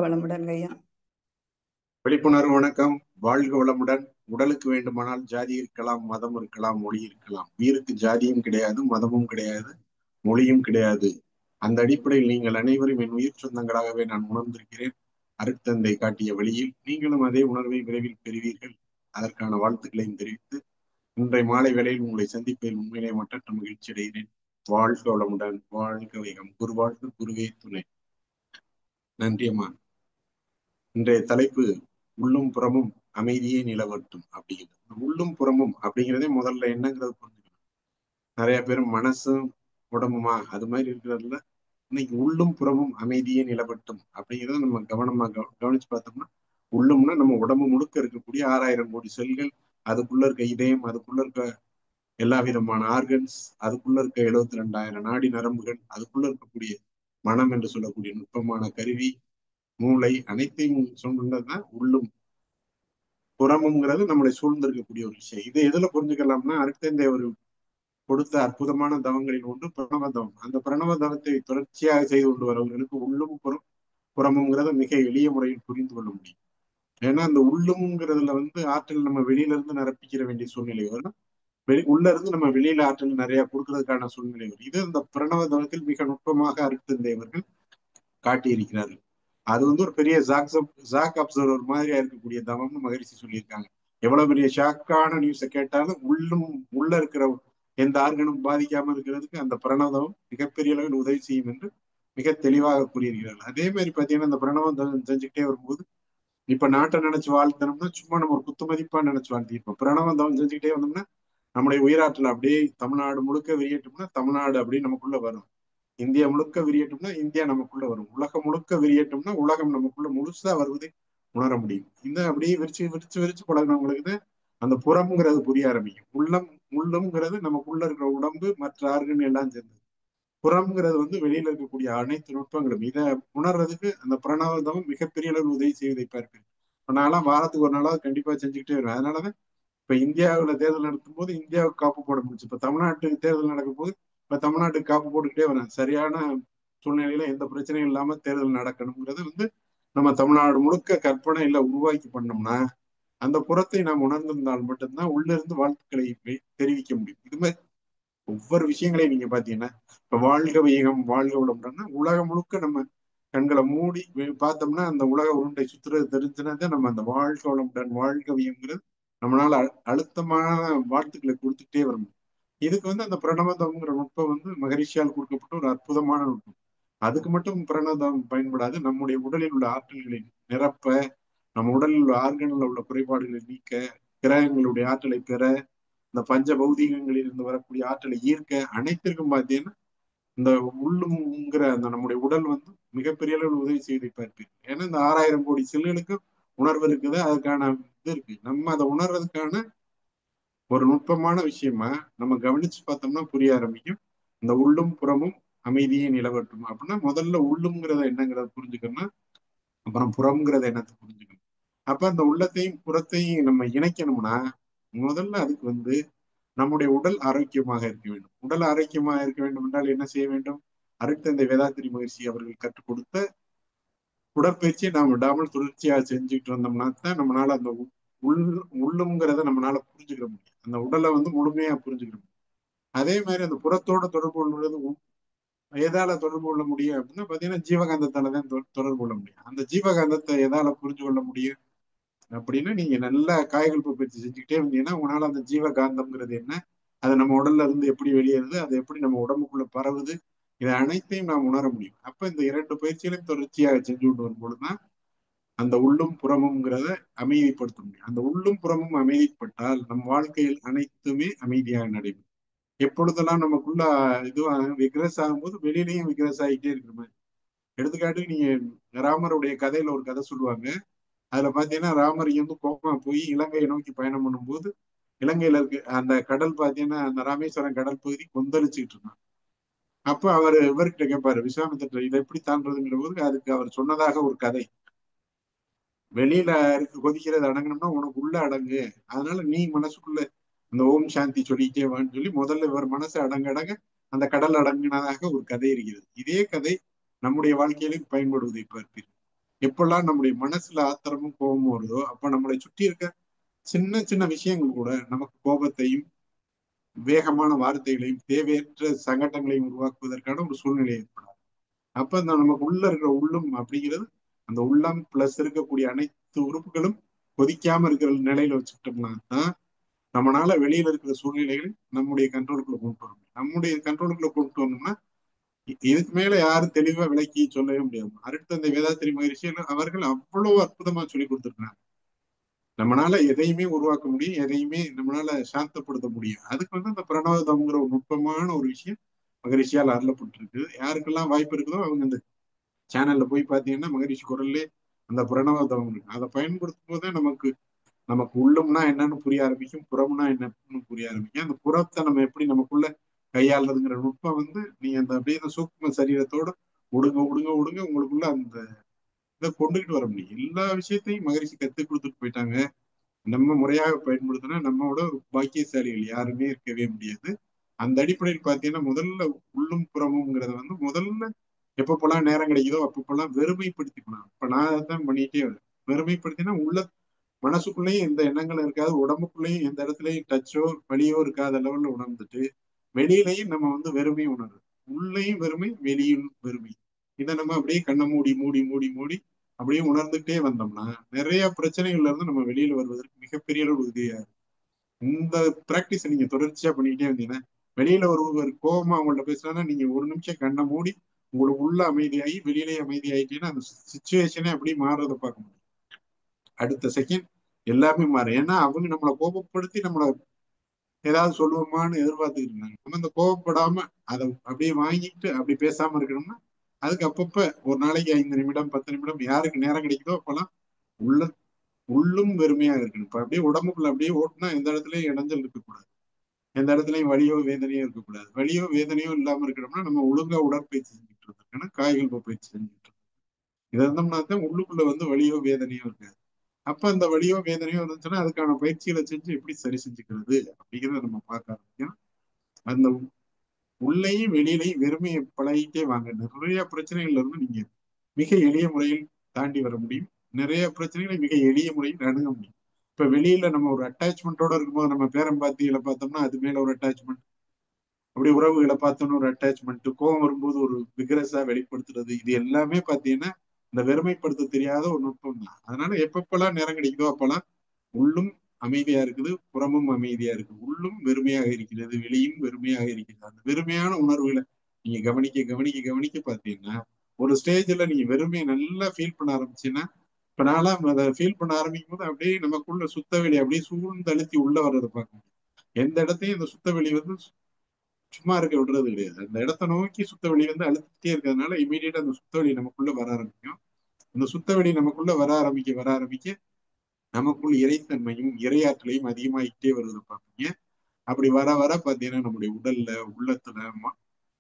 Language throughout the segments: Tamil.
வளமுடன் ஐயா. விழிப்புணர்வு வணக்கம். வாழ்க வளமுடன். உடலுக்கு வேண்டுமானால் ஜாதி இருக்கலாம், மதம் இருக்கலாம், மொழி இருக்கலாம். உயிருக்கு ஜாதியும் கிடையாது, மதமும் கிடையாது, மொழியும் கிடையாது. அந்த அடிப்படையில் நீங்கள் அனைவரும் என் உயிர் சொந்தங்களாகவே நான் உணர்ந்திருக்கிறேன். அருட்தந்தை காட்டிய வழியில் நீங்களும் அதே உணர்வை விரைவில் பெறுவீர்கள். அதற்கான வாழ்த்துக்களையும் தெரிவித்து இன்றைய மாலை வேளையில் உங்களை சந்திப்பதில் உண்மையிலே மட்டற்ற மகிழ்ச்சி அடைகிறேன். வாழ்க வளமுடன், வாழ்க வைகம். குருவாழ்க, குருவே துணை. நன்றி அம்மா. இன்றைய தலைப்பு உள்ளும் புறமும் அமைதியே நிலவட்டும் அப்படிங்கிறது. உள்ளும் புறமும் அப்படிங்கிறதே முதல்ல என்னங்கிறது புரிஞ்சுக்கணும். நிறைய பேர் மனசும் உடம்புமா அது மாதிரி இருக்கிறதுல இன்னைக்கு உள்ளும் புறமும் அமைதியே நிலவட்டும் அப்படிங்கிறத நம்ம கவனமா கவனிச்சு பார்த்தோம்னா, உள்ளும்னா நம்ம உடம்பு முழுக்க இருக்கக்கூடிய 6000 கோடி செல்கள், அதுக்குள்ள இருக்க இதயம், அதுக்குள்ள இருக்க எல்லா விதமான ஆர்கன்ஸ், அதுக்குள்ள இருக்க 72,000 நாடி நரம்புகள், அதுக்குள்ள இருக்கக்கூடிய மனம் என்று சொல்லக்கூடிய நுட்பமான கருவி, மூளை, அனைத்தையும் சொன்னதுதான் உள்ளும் புறமுங்கிறது நம்மளை சூழ்ந்திருக்கக்கூடிய ஒரு விஷயம். இதை எதுல புரிஞ்சுக்கலாம்னா, அடுத்த ஒரு கொடுத்த அற்புதமான தவங்களில் ஒன்று பிரணவ தவம். அந்த பிரணவ தவத்தை தொடர்ச்சியாக செய்து கொண்டு வரவர்களுக்கு உள்ளும் புறமுங்கிறத மிக எளிய முறையில் புரிந்து கொள்ள முடியும். ஏன்னா அந்த உள்ளும்ங்கிறதுல ஆற்றல் நம்ம வெளியில இருந்து நிரப்பிக்கிற வேண்டிய சூழ்நிலை வரும். உள்ள இருந்து நம்ம வெளியில ஆற்றல் நிறைய கொடுக்கறதுக்கான சூழ்நிலை வரும். இது இந்த பிரணவ தவத்தில் மிக நுட்பமாக அருட்தந்தையவர்கள் காட்டியிருக்கிறார்கள். அது ஒரு பெரிய ஜாக் அப்சர்வர் மாதிரியா இருக்கக்கூடிய தவம்னு மகரிஷி சொல்லியிருக்காங்க. எவ்வளவு பெரிய ஷாக்கான நியூஸை கேட்டாலும் உள்ள இருக்கிற எந்த ஆர்கனும் பாதிக்காம இருக்கிறதுக்கு அந்த பிரணவம் மிகப்பெரிய அளவில் உதவி செய்யும் என்று மிக தெளிவாக கூறியிருக்கிறார்கள். அதே மாதிரி பாத்தீங்கன்னா இந்த பிரணவம் செஞ்சுக்கிட்டே வரும்போது இப்ப நாட்டை நினைச்சு வாழ்த்தனோம்னா சும்மா நம்ம ஒரு குத்துமதிப்பா நினைச்சு வாழ்த்திருப்போம். பிரணவம் செஞ்சுக்கிட்டே வந்தோம்னா நம்முடைய உயிராற்றல் அப்படியே தமிழ்நாடு முழுக்க வெளியேட்டோம்னா தமிழ்நாடு அப்படியே நமக்குள்ள வரும். இந்தியா முழுக்க விரியட்டும்னா இந்தியா நமக்குள்ள வரும். உலகம் முழுக்க விரியட்டும்னா உலகம் நமக்குள்ள முழுசா வருவதை உணர முடியும். இந்த அப்படியே விரிச்சு விரிச்சு விரிச்சு பழகினவங்களுக்கு அந்த புறம்ங்கிறது புரிய ஆரம்பிக்கும். உள்ளம்ங்கிறது நமக்குள்ள இருக்கிற உடம்பு, மற்ற ஆர்கன் எல்லாம் சேர்ந்தது. புறம்ங்கிறது வெளியில இருக்கக்கூடிய அனைத்து நுட்பங்களும். இதை உணர்றதுக்கு அந்த பிரணவதம் மிகப்பெரிய அளவில் உதவி செய்வதை பார்ப்பேன். இப்ப நான்லாம் வாரத்துக்கு ஒரு நாளாவது கண்டிப்பா செஞ்சுக்கிட்டே வருவேன். அதனாலதான் இப்ப இந்தியாவுல தேர்தல் நடத்தும் போது இந்தியாவுக்கு காப்பு போட முடிச்சு. இப்ப தமிழ்நாட்டுக்கு தேர்தல் நடக்கும் போது இப்ப தமிழ்நாட்டுக்கு காப்பு போட்டுக்கிட்டே வரேன். சரியான சூழ்நிலையில எந்த பிரச்சனையும் இல்லாம தேர்தல் நடக்கணுங்கிறது நம்ம தமிழ்நாடு முழுக்க கற்பனை இல்ல உருவாக்கி பண்ணோம்னா அந்த புறத்தை நாம் உணர்ந்திருந்தால் மட்டும்தான் உள்ள இருந்து வாழ்த்துக்களை தெரிவிக்க முடியும். இது மாதிரி ஒவ்வொரு விஷயங்களையும் நீங்க பாத்தீங்கன்னா இப்ப வாழ்க வையகம் வாழ்க வளம்னா உலகம் முழுக்க நம்ம கண்களை மூடி பார்த்தோம்னா அந்த உலக உருண்டை சுத்துறது தெரிஞ்சுனா நம்ம அந்த வாழ்க வளமுடன் வாழ்க வையங்கிறது நம்மளால அழுத்தமான வாழ்த்துக்களை கொடுத்துட்டே வரணும். இதுக்கு அந்த பிரணவதம்ங்கிற நுட்பம் மகரிஷியால் கொடுக்கப்பட்ட ஒரு அற்புதமான நுட்பம். அதுக்கு மட்டும் பிரணவதம் பயன்படாது. நம்முடைய உடலில் உள்ள ஆற்றல்களை நிரப்ப, நம்ம உடலில் உள்ள ஆர்கன்ல உள்ள குறைபாடுகளை நீக்க, கிரகங்களுடைய ஆற்றலை பெற, இந்த பஞ்ச பௌதீகங்களில் இருந்து வரக்கூடிய ஆற்றலை ஈர்க்க, அனைத்திற்கும் பார்த்தீங்கன்னா இந்த உள்ளுங்கிற அந்த நம்முடைய உடல் மிகப்பெரிய அளவில் உதவி செய்து பார்ப்பீங்க. ஏன்னா இந்த 6000 கோடி செல்களுக்கு உணர்வு இருக்குது. அதுக்கான இது இருக்கு. நம்ம அதை உணர்றதுக்கான ஒரு நுட்பமான விஷயமா நம்ம கவனிச்சு பார்த்தோம்னா புரிய ஆரம்பிக்கும். இந்த உள்ளும் புறமும் அமைதியே நிலவட்டும் அப்படின்னா முதல்ல உள்ளுங்கிறத என்னங்கிறத புரிஞ்சுக்கணும். அப்புறம் புறம்ங்கிறத என்னத்தை புரிஞ்சுக்கணும். அப்ப அந்த உள்ளத்தையும் புறத்தையும் நம்ம இணைக்கணும்னா முதல்ல அதுக்கு நம்முடைய உடல் ஆரோக்கியமாக இருக்க வேண்டும். உடல் ஆரோக்கியமாக இருக்க வேண்டும் என்றால் என்ன செய்ய வேண்டும்? அருட்தந்தை வேதாத்திரி மகிழ்ச்சி அவர்கள் கற்றுக் கொடுத்த உடற்பயிற்சியை நாம் விடாமல் தொடர்ச்சியாக செஞ்சுட்டு இருந்தோம்னா தான் நம்மளால அந்த உள்ளுங்கிறத நம்மளால புரிஞ்சுக்கிற முடியும். அந்த உடலை முழுமையா புரிஞ்சுக்கிற முடியும். அதே மாதிரி அந்த புறத்தோட தொடர்பு கொள்வது எதால தொடர்பு கொள்ள முடியும் அப்படின்னா பாத்தீங்கன்னா ஜீவகாந்தத்தாலதான் தொடர்பு கொள்ள முடியும். அந்த ஜீவகாந்தத்தை எதால புரிஞ்சு கொள்ள முடியும் அப்படின்னா நீங்க நல்ல காய்கல்ப பயிற்சி செஞ்சுக்கிட்டே இருந்தீங்கன்னா உங்களால அந்த ஜீவகாந்தம்ங்கிறது என்ன, அது நம்ம உடல்ல இருந்து எப்படி வெளியேறுது, அது எப்படி நம்ம உடம்புக்குள்ள பரவுது, இதை அனைத்தையும் நாம் உணர முடியும். அப்ப இந்த 2 பயிற்சிகளையும் தொடர்ச்சியாக செஞ்சு கொண்டு வரும்பொழுதுதான் அந்த உள்ளும் புறமும்ங்கிறத அமைதிப்படுத்த முடியும். அந்த உள்ளும் புறமும் அமைதிப்பட்டால் நம் வாழ்க்கையில் அனைத்துமே அமைதியாக நடைபெறும். எப்பொழுதெல்லாம் நமக்குள்ள இதுவா விக்ரஸ் ஆகும்போது வெளியிலையும் விக்ரஸ் ஆகிட்டே இருக்கிற மாதிரி. எடுத்துக்காட்டுக்கு நீங்க ராமருடைய கதையில ஒரு கதை சொல்லுவாங்க. அதுல பாத்தீங்கன்னா ராமர் கோமா போய் இலங்கையை நோக்கி பயணம் பண்ணும்போது இலங்கையில இருக்கு அந்த கடல் பாத்தீங்கன்னா அந்த ராமேஸ்வரம் கடல் பகுதி கொந்தளிச்சுட்டு இருந்தான். அப்ப அவர் இவர்கிட்ட கேட்பாரு விஸ்வாமித்திரர் இதை எப்படி தாண்டதுங்கிற போது அதுக்கு அவர் சொன்னதாக ஒரு கதை. வெளியில கொதிக்கிறது அடங்கணும்னா உனக்கு உள்ள அடங்கு. அதனால நீ மனசுக்குள்ள அந்த ஓம் சாந்தி சொல்லிட்டே வான்னு சொல்லி முதல்ல இவர் மனசு அடங்க அடங்க அந்த கடல் அடங்கினதாக ஒரு கதை இருக்கிறது. இதே கதை நம்முடைய வாழ்க்கையிலும் பயன்படுவதை பார்ப்பீர்கள். எப்பெல்லாம் நம்முடைய மனசுல ஆத்திரமும் கோபமும் வருதோ அப்ப நம்மளை சுற்றி இருக்க சின்ன சின்ன விஷயங்கள் கூட நமக்கு கோபத்தையும் வேகமான வார்த்தைகளையும் தேவையற்ற சங்கடங்களையும் உருவாக்குவதற்கான ஒரு சூழ்நிலை ஏற்படும். அப்ப அந்த நமக்கு உள்ள இருக்கிற உள்ளம் அப்படிங்கிறது, அந்த உள்ளம் பிளஸ் இருக்கக்கூடிய அனைத்து உறுப்புகளும் கொதிக்காம இருக்கிற நிலையில வச்சுக்கிட்டோம்னா தான் நம்மளால வெளியில இருக்கிற சூழ்நிலைகளை நம்முடைய கண்ட்ரோலுக்குள்ள கொண்டு வர முடியும். நம்முடைய கண்ட்ரோலுக்குள்ள கொண்டு வரணும்னா இதுக்கு மேல யாரும் தெளிவா விளக்கி சொல்லவே முடியாது. அருட்தந்தை வேதாத்திரி மகிழ்ச்சி அவர்கள் அவ்வளவு அற்புதமா சொல்லி கொடுத்திருக்கிறாங்க. நம்மளால எதையுமே உருவாக்க முடியும், எதையுமே நம்மளால சாந்தப்படுத்த முடியும். அதுக்கு அந்த பிரணவதம்ங்கிற ஒரு நுட்பமான ஒரு விஷயம் மகரிஷியால் அருளப்பட்டிருக்கு. யாருக்கெல்லாம் வாய்ப்பு இருக்குதோ அவங்க அந்த சேனல்ல போய் பார்த்தீங்கன்னா மகரிஷி குரல்லே அந்த பிரணவதம் இருக்கு. அதை பயன்படுத்தும் போதே நமக்கு நமக்கு உள்ளும்னா என்னன்னு புரிய ஆரம்பிக்கும், புறம்னா என்னன்னு புரிய ஆரம்பிக்கும். அந்த புறத்தை நம்ம எப்படி நமக்குள்ள கையாளுறதுங்கிற நுட்பம் நீங்க அந்த அப்படியே அந்த சூக்ம சரீரத்தோட ஒடுங்க ஒடுங்க ஒடுங்க உங்களுக்குள்ள அந்த இதை கொண்டுகிட்டு வர முடியும். எல்லா விஷயத்தையும் மகரிஷி கத்துக் கொடுத்துட்டு போயிட்டாங்க. நம்ம முறையாக பயன்படுத்தினா நம்மளோட ஒரு பாக்கியசாலிகள் யாருமே இருக்கவே முடியாது. அந்த அடிப்படையில் பார்த்தீங்கன்னா முதல்ல உள்ளும் புறமும்ங்கிறத முதல்ல எப்பப்பெல்லாம் நேரம் கிடைக்குதோ அப்பப்பெல்லாம் வெறுமைப்படுத்திக்கணும். இப்ப நான் அதான் பண்ணிட்டே வரேன். வெறுமைப்படுத்தினா உள்ள மனசுக்குள்ளேயும் எந்த எண்ணங்களும் இருக்காது, உடம்புக்குள்ளேயும் எந்த இடத்துலயும் டச்சோ வலியோ இருக்காத லெவல்ல உணர்ந்துட்டு வெளியிலையும் நம்ம வெறுமை உணர்வு, உள்ளேயும் வெறுமை வெளியும் வெறுமை. இதை நம்ம அப்படியே கண்ணை மூடி மூடி மூடி மூடி அப்படியே உணர்ந்துட்டே வந்தோம்னா நிறைய பிரச்சனைகள்ல இருந்து நம்ம வெளியில வருவதற்கு மிகப்பெரிய அளவு உதவியா இருக்கும். இந்த பிராக்டிஸ் நீங்க தொடர்ச்சியா பண்ணிக்கிட்டே வந்தீங்கன்னா வெளியில ஒரு கோபமா அவங்கள்ட்ட பேசுறாங்கன்னா நீங்க ஒரு நிமிஷம் கண்ணை மூடி உங்களுக்கு உள்ள அமைதியாகி வெளியிலேயே அமைதியாயிட்டீங்கன்னா அந்த சுச்சுவேஷனே அப்படியே மாறுறதை பார்க்க முடியும். அடுத்த செகண்ட் எல்லாமே மாறும். ஏன்னா அவங்க நம்மளை கோபப்படுத்தி நம்மளை ஏதாவது சொல்லுவோமான்னு எதிர்பார்த்துக்கிட்டு இருந்தாங்க. நம்ம இந்த கோவப்படாம அதை அப்படியே வாங்கிட்டு அப்படி பேசாம இருக்கணும்னா அதுக்கு அப்பப்ப ஒரு நாளைக்கு 5 நிமிடம் 10 நிமிடம் யாருக்கு நேரம் கிடைக்குதோ அப்பெல்லாம் உள்ள உள்ளும் வெறுமையாக இருக்கணும். இப்ப அப்படியே உடம்புக்குள்ள அப்படியே ஓட்டுனா எந்த இடத்துலயும் இடைஞ்சல் இருக்கக்கூடாது, எந்த இடத்துலயும் வலியோ வேதனையோ இருக்கக்கூடாது. வலியோ வேதனையோ இல்லாம இருக்கணும்னா நம்ம ஒழுங்கா உடற்பயிற்சி செஞ்சுட்டு இருக்கணும், காய்கள் பயிற்சி செஞ்சுட்டு இருக்கணும். இதை இருந்தோம்னா தான் உள்ளுக்குள்ள வலியோ வேதனையோ இருக்காது. அப்ப அந்த வலியோ வேதனையோ இருந்துச்சுன்னா அதுக்கான பயிற்சிகளை செஞ்சு எப்படி சரி செஞ்சுக்கிறது அப்படிங்கிறத நம்ம பார்க்க ஆரம்பிக்கணும். அந்த உள்ளேயும் வெளியிலையும் வெறுமையை பழகிட்டே வாங்க. நிறைய பிரச்சனைகள்ல இருந்து நீங்க மிக எளிய முறையில் தாண்டி வர முடியும். நிறைய பிரச்சனைகளை மிக எளிய முறையில் அணுக முடியும். இப்ப வெளியில நம்ம ஒரு அட்டாச்மெண்ட்டோட இருக்கும்போது நம்ம பேரம் பாத்திகளை பார்த்தோம்னா அது மேல ஒரு அட்டாச்மெண்ட், அப்படி உறவுகளை பார்த்தோம்னா ஒரு அட்டாச்மெண்ட், கோவம் வரும்போது ஒரு விக்ரஸா வெளிப்படுத்துறது, இது எல்லாமே பார்த்தீங்கன்னா இந்த வெறுமைப்படுத்த தெரியாத ஒரு நுட்பம் தான். அதனால எப்பப்பெல்லாம் நேரம் கிடைக்குதோ அப்பெல்லாம் உள்ளும் அமைதியா இருக்குது, புறமும் அமைதியா இருக்கு. உள்ளும் வெறுமையாக இருக்கிறது, வெளியும் வெறுமையாக இருக்கிறது. அந்த வெறுமையான உணர்வுகளை நீங்க கவனிக்க கவனிக்க கவனிக்க பார்த்தீங்கன்னா ஒரு ஸ்டேஜ்ல நீங்க வெறுமையை நல்லா ஃபீல் பண்ண ஆரம்பிச்சீங்கன்னா இப்ப நான்லாம் அதை ஃபீல் பண்ண ஆரம்பிக்கும் போது அப்படியே நமக்குள்ள சுத்த வெளி அப்படியே சூழ்ந்து அழுத்தி உள்ள வர்றதை பார்க்க முடியும். எந்த இடத்தையும் இந்த சுத்த வெளி சும்மா இருக்க விடுறது கிடையாது. அந்த இடத்த நோக்கி சுத்த வெளி அழுத்திட்டே இருக்கிறதுனால இமீடியட்டா அந்த சுத்த வெளி நமக்குள்ள வர ஆரம்பிக்கும். அந்த சுத்த வெளி நமக்குள்ள வர ஆரம்பிக்க வர ஆரம்பிக்க நமக்குள் இறைத்தன்மையும் இறையாற்றலையும் அதிகமாகிட்டே வருது பாப்பீங்க. அப்படி வர வர பாத்தீங்கன்னா நம்முடைய உடல்ல உள்ளத்துல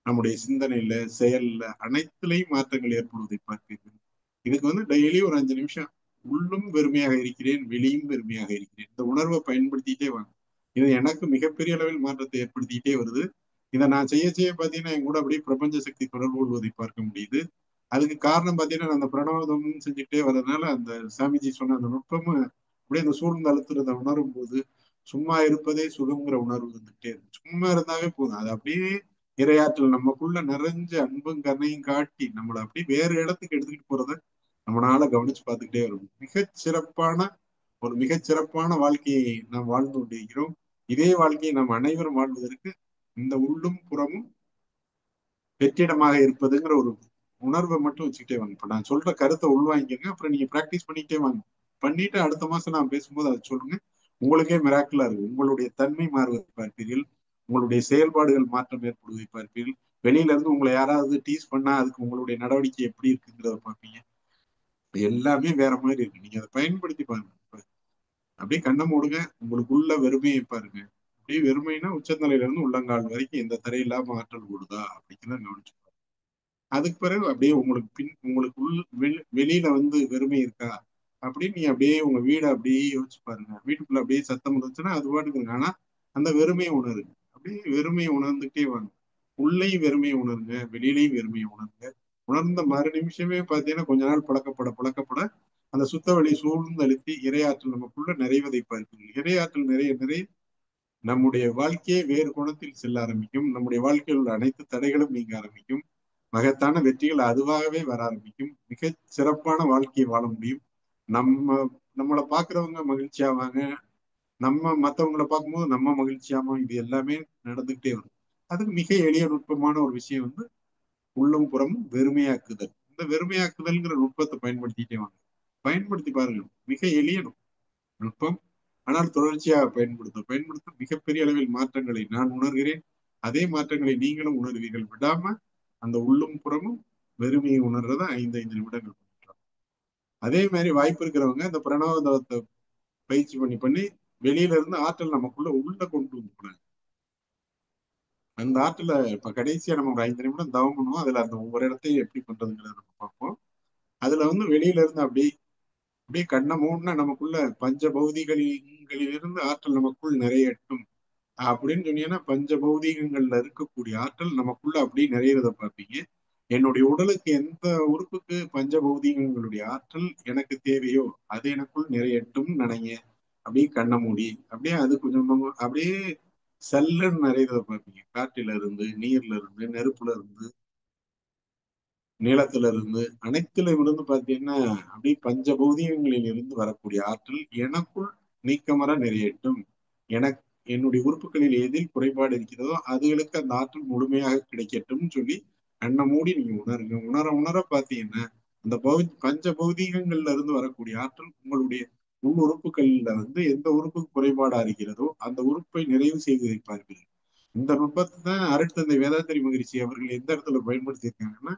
நம்முடைய சிந்தனையில செயல்ல அனைத்துலையும் மாற்றங்கள் ஏற்படுவதை பார்ப்பீர்கள். இதுக்கு டெய்லி ஒரு 5 நிமிஷம் உள்ளும் வெறுமையாக இருக்கிறேன், வெளியும் வெறுமையாக இருக்கிறேன், இந்த உணர்வை பயன்படுத்திட்டே வாங்க. இது எனக்கு மிகப்பெரிய அளவில் மாற்றத்தை ஏற்படுத்திக்கிட்டே வருது. இதை நான் செய்ய செய்ய பார்த்தீங்கன்னா என் கூட அப்படியே பிரபஞ்ச சக்தி தொடர்பு கொள்வதை பார்க்க முடியுது. அதுக்கு காரணம் பார்த்தீங்கன்னா நான் அந்த பிரணவதமும் செஞ்சுக்கிட்டே வர்றதுனால அந்த சாமிஜி சொன்ன அந்த நுட்பமும் அப்படியே அந்த சூழ்ந்து அழுத்துறத உணரும் போது சும்மா இருப்பதே சுகம்ங்கிற உணர்வு வந்துகிட்டே இருக்கு. சும்மா இருந்தாவே போதும், அது அப்படியே இரையாற்றல் நமக்குள்ள நிறைஞ்ச அன்பும் கருணையும் காட்டி நம்மளை அப்படியே வேறு இடத்துக்கு எடுத்துக்கிட்டு போறத நம்மளால கவனிச்சு பார்த்துக்கிட்டே வரும். மிகச்சிறப்பான வாழ்க்கையை நாம் வாழ்ந்து கொண்டிருக்கிறோம். இதே வாழ்க்கையை நாம் அனைவரும் வாழ்வதற்கு இந்த உள்ளும் புறமும் வெற்றிடமாக இருப்பதுங்கிற ஒரு உணர்வை மட்டும் வச்சுக்கிட்டே வாங்க. இப்ப நான் சொல்ற கருத்தை உள்வாங்கிக்கங்க, அப்புறம் நீங்க பிராக்டிஸ் பண்ணிக்கிட்டே வாங்க. பண்ணிட்டு அடுத்த மாசம் நான் பேசும்போது அதை சொல்லுங்க. உங்களுக்கே மிராக்கிளா இருக்கும். உங்களுடைய தன்மை மாறுவதை பார்ப்பீர்கள், உங்களுடைய செயல்பாடுகள் மாற்றம் ஏற்படுவதை பார்ப்பீர்கள். வெளியில இருந்து உங்களை யாராவது டீஸ் பண்ணா அதுக்கு உங்களுடைய நடவடிக்கை எப்படி இருக்குங்கிறத பார்ப்பீங்க. எல்லாமே வேற மாதிரி இருக்கு. நீங்க அதை பயன்படுத்தி பாருங்க. அப்படியே கண்ணை மூடுங்க, உங்களுக்குள்ள வெறுமையை பாருங்க. அப்படியே வெறுமைனா உச்சந்தலையில இருந்து உள்ளங்கால் வரைக்கும் எந்த தடையில்லாம ஆற்றல் கூடுதா அப்படிங்கிறத கவனிச்சு பாருங்க. அதுக்கு பிறகு அப்படியே உங்களுக்கு வெளியில வெறுமை இருக்கா அப்படின்னு நீ அப்படியே உங்க வீடை அப்படியே யோசிச்சு பாருங்க. வீட்டுக்குள்ள அப்படியே சத்தம் இருந்துச்சுன்னா அது பாட்டுக்கு இருக்கு. ஆனா அந்த வெறுமையை உணருங்க. அப்படியே வெறுமையை உணர்ந்துட்டே வாங்க. உள்ளேயும் வெறுமையை உணருங்க, வெளியிலையும் வெறுமையை உணருங்க. உணர்ந்த மறு நிமிஷமே பார்த்தீங்கன்னா கொஞ்ச நாள் பழக்கப்பட பழக்கப்பட அந்த சுத்தவெளி சூழ்ந்தழுத்தி இரையாற்றல் நமக்குள்ள நிறைவதை பார்க்கிறீர்கள். இரையாற்றல் நிறைய நிறைய நம்முடைய வாழ்க்கையே வேறு கோணத்தில் செல்ல ஆரம்பிக்கும். நம்முடைய வாழ்க்கையில் உள்ள அனைத்து தடைகளும் நீங்க ஆரம்பிக்கும். மகத்தான வெற்றிகள் அதுவாகவே வர ஆரம்பிக்கும். மிக சிறப்பான வாழ்க்கையை வாழ முடியும். நம்ம நம்மளை பாக்குறவங்க மகிழ்ச்சி ஆவாங்க. நம்ம மத்தவங்களை பார்க்கும்போது நம்ம மகிழ்ச்சியாமோ இது எல்லாமே நடந்துகிட்டே வரும். அதுக்கு மிக எளிய நுட்பமான ஒரு விஷயம் வந்து உள்ளும் புறமும் வெறுமையாக்குதல். இந்த வெறுமையாக்குதல்ங்கிற நுட்பத்தை பயன்படுத்திட்டே வாங்க. பயன்படுத்தி பாருங்க. மிக எளிய நுட்பம். ஆனால் தொடர்ச்சியாக பயன்படுத்த மிகப்பெரிய அளவில் மாற்றங்களை நான் உணர்கிறேன். அதே மாற்றங்களை நீங்களும் உணர்வீர்கள். விடாம அந்த உள்ளும் புறமும் வெறுமையை உணர்றத 5 நிமிடங்கள் பண்ணலாம். அதே மாதிரி வாய்ப்பு இருக்கிறவங்க இந்த பிரணவத்தை பயிற்சி பண்ணி வெளியில இருந்து ஆற்றல் நமக்குள்ள உள்ள கொண்டு வந்து அந்த ஆற்றுல இப்ப கடைசியா நம்ம ஒரு 5 நிமிடம் தவம் பண்ணுவோம். அதுல அந்த ஒவ்வொரு இடத்தையும் எப்படி பண்றதுங்கிறத நம்ம பார்ப்போம். அதுல வந்து வெளியில இருந்து அப்படியே அப்படியே கண்ணை மூடுனா நமக்குள்ள பஞ்ச பௌதிகளிலிருந்து ஆற்றல் நமக்குள் நிறையட்டும் அப்படின்னு சொன்னீங்கன்னா பஞ்ச பௌதீகங்கள்ல இருக்கக்கூடிய ஆற்றல் நமக்குள்ள அப்படியே நிறையறத பார்ப்பீங்க. என்னுடைய உடலுக்கு எந்த உறுப்புக்கு பஞ்ச பௌதீகங்களுடைய ஆற்றல் எனக்கு தேவையோ அது எனக்குள் நிறையட்டும் நினைங்க. அப்படியே கண்ணை மூடி அப்படியே அது கொஞ்சம் அப்படியே சல்லுன்னு நிறையறத பார்ப்பீங்க. காற்றில இருந்து, நீர்ல இருந்து, நெருப்புல இருந்து, நிலத்துல இருந்து, அனைத்திலும் இருந்து பார்த்தீங்கன்னா அப்படியே பஞ்ச பௌதீகங்களில் இருந்து வரக்கூடிய ஆற்றல் எனக்குள் நீக்கமர நிறையட்டும். எனக்கு என்னுடைய உறுப்புகளில் எதில் குறைபாடு இருக்கிறதோ அதுகளுக்கு அந்த ஆற்றல் முழுமையாக கிடைக்கட்டும் சொல்லி கண்ணை மூடி நீங்க உணருங்க. உணர உணர பார்த்தீங்கன்னா அந்த பஞ்ச பௌதீகங்கள்ல இருந்து வரக்கூடிய ஆற்றல் உங்களுடைய உள் உறுப்புகள்ல வந்து எந்த உறுப்புக்கு குறைபாடா இருக்கிறதோ அந்த உறுப்பை நிறைவு செய்வதை பார்ப்பீர்கள். இந்த நுட்பத்தை தான் அருட்தந்தை வேதாத்திரி மகிழ்ச்சி அவர்கள் எந்த இடத்துல பயன்படுத்தியிருக்காங்கன்னா